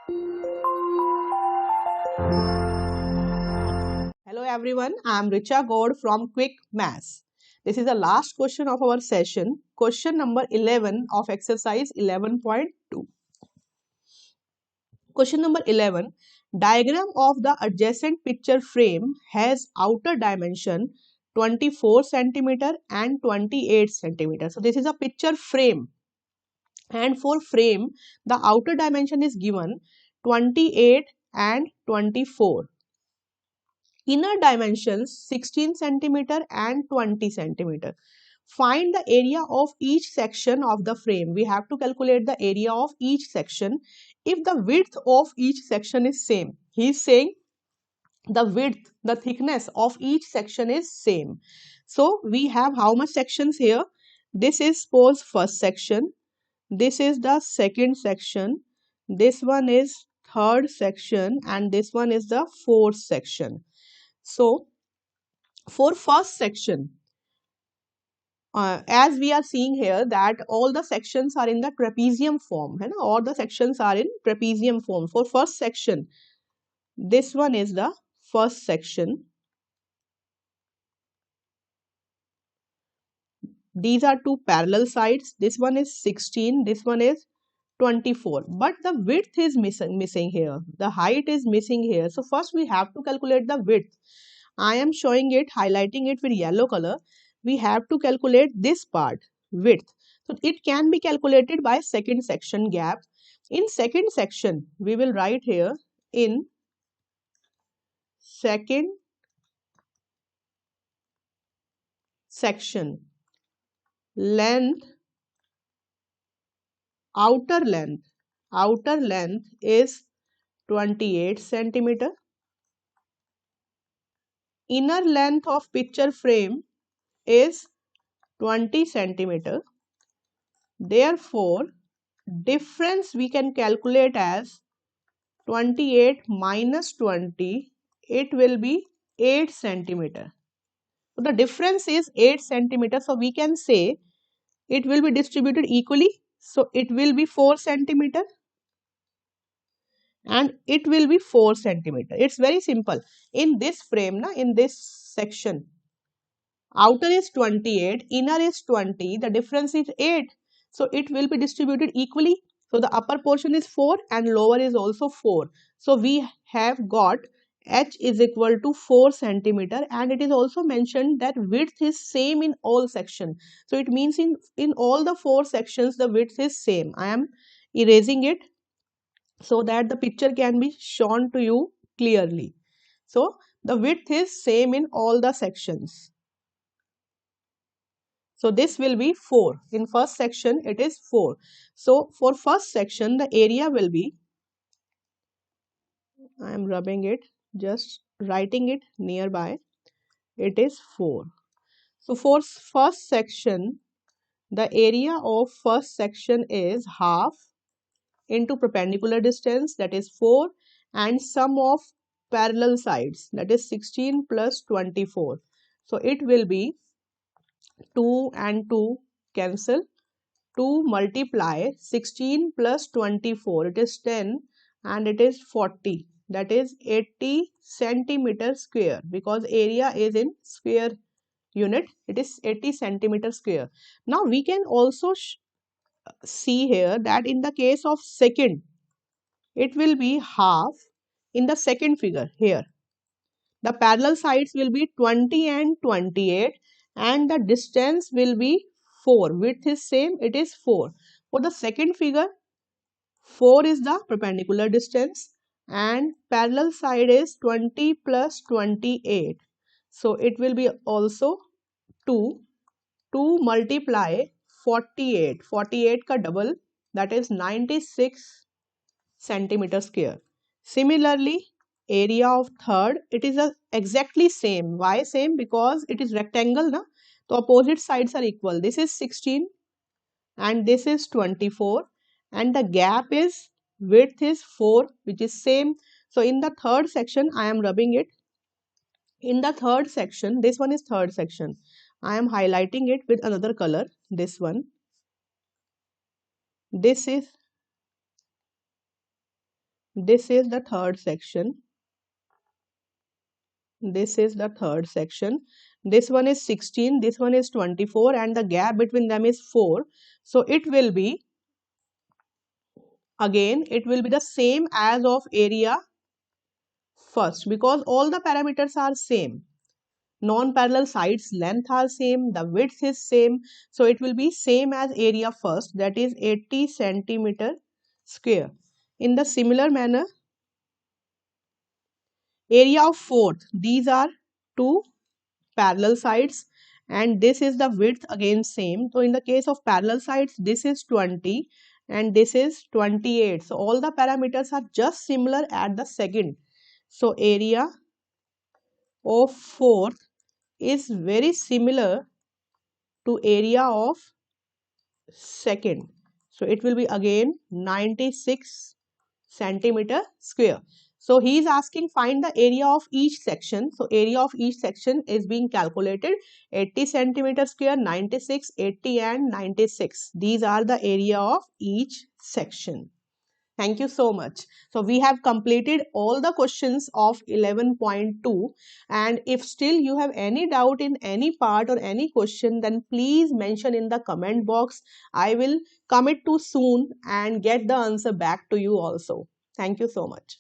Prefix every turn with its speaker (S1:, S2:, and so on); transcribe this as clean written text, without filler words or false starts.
S1: Hello everyone, I am Richa Gaud from Quick Maths. This is the last question of our session, question number 11 of exercise 11.2. Question number 11. Diagram of the adjacent picture frame has outer dimension 24 centimeter and 28 centimeter. So this is a picture frame, and for frame the outer dimension is given 28 and 24. Inner dimensions 16 centimeter and 20 centimeter. Find the area of each section of the frame. We have to calculate the area of each section if the width of each section is same. He is saying the width, the thickness of each section is same. So we have how much sections here? This is suppose first section. This is the second section. This one is third section, and this one is the fourth section. So for first section, as we are seeing here that all the sections are in the trapezium form, है ना? All the sections are in trapezium form. For first section, this one is the first section. These are two parallel sides. This one is 16. This one is 24. But the width is missing here. The height is missing here. So first we have to calculate the width. I am showing it, highlighting it with yellow color. We have to calculate this part, width. So it can be calculated by second section gap. In second section, we will write here in second section, length, outer length is 28 centimeter. Inner length of picture frame is 20 centimeter. Therefore, difference we can calculate as 28 minus 20, it will be 8 centimeter. So the difference is 8 centimeter. So we can say it will be distributed equally. So it will be 4 centimeter and it will be 4 centimeter. It's very simple. In this frame, in this section, outer is 28, inner is 20, the difference is 8. So it will be distributed equally. So the upper portion is 4 and lower is also 4. So we have got h is equal to 4 centimeter, and it is also mentioned that width is same in all sections. So it means in all the 4 sections the width is same. I am erasing it so that the picture can be shown to you clearly. So the width is same in all the sections. So this will be 4. In first section, it is 4. So for first section, the area will be, I am rubbing it, just writing it nearby, it is 4. So for first section, the area of first section is half into perpendicular distance, that is 4, and sum of parallel sides, that is 16 plus 24. So it will be 2 and 2 cancel. 2 multiply 16 plus 24, it is 10, and it is 40, that is 80 centimeter square, because area is in square unit, it is 80 centimeter square. Now we can also see here that in the case of second, it will be half. In the second figure here, the parallel sides will be 20 and 28, and the distance will be 4. Width is same, it is 4. For the second figure, 4 is the perpendicular distance and parallel side is 20 plus 28. So it will be also 2. 2 multiply 48. 48 ka double, that is 96 centimeter square. Similarly, area of third, it is exactly same. Why same? Because it is rectangle, na? So opposite sides are equal. This is 16 and this is 24, and the gap is, width is 4, which is same. So in the third section, I am rubbing it. In the third section, this one is third section, I am highlighting it with another color. This one, this is This is the third section. This is the third section. This one is 16, this one is 24, and the gap between them is 4. So it will be, again, it will be the same as of area first, because all the parameters are same. Non-parallel sides length are same, the width is same. So it will be same as area first, that is 80 centimeter square. In the similar manner, area of fourth, these are two parallel sides, and this is the width, again same. So in the case of parallel sides, this is 20 and this is 28. So all the parameters are just similar at the second. So area of fourth is very similar to area of second. So it will be again 96 centimeter square. So he is asking find the area of each section. So area of each section is being calculated, 80 centimeter square, 96, 80 and 96. These are the area of each section. Thank you so much. So we have completed all the questions of 11.2, and if still you have any doubt in any part or any question, then please mention in the comment box. I will commit to soon and get the answer back to you also. Thank you so much.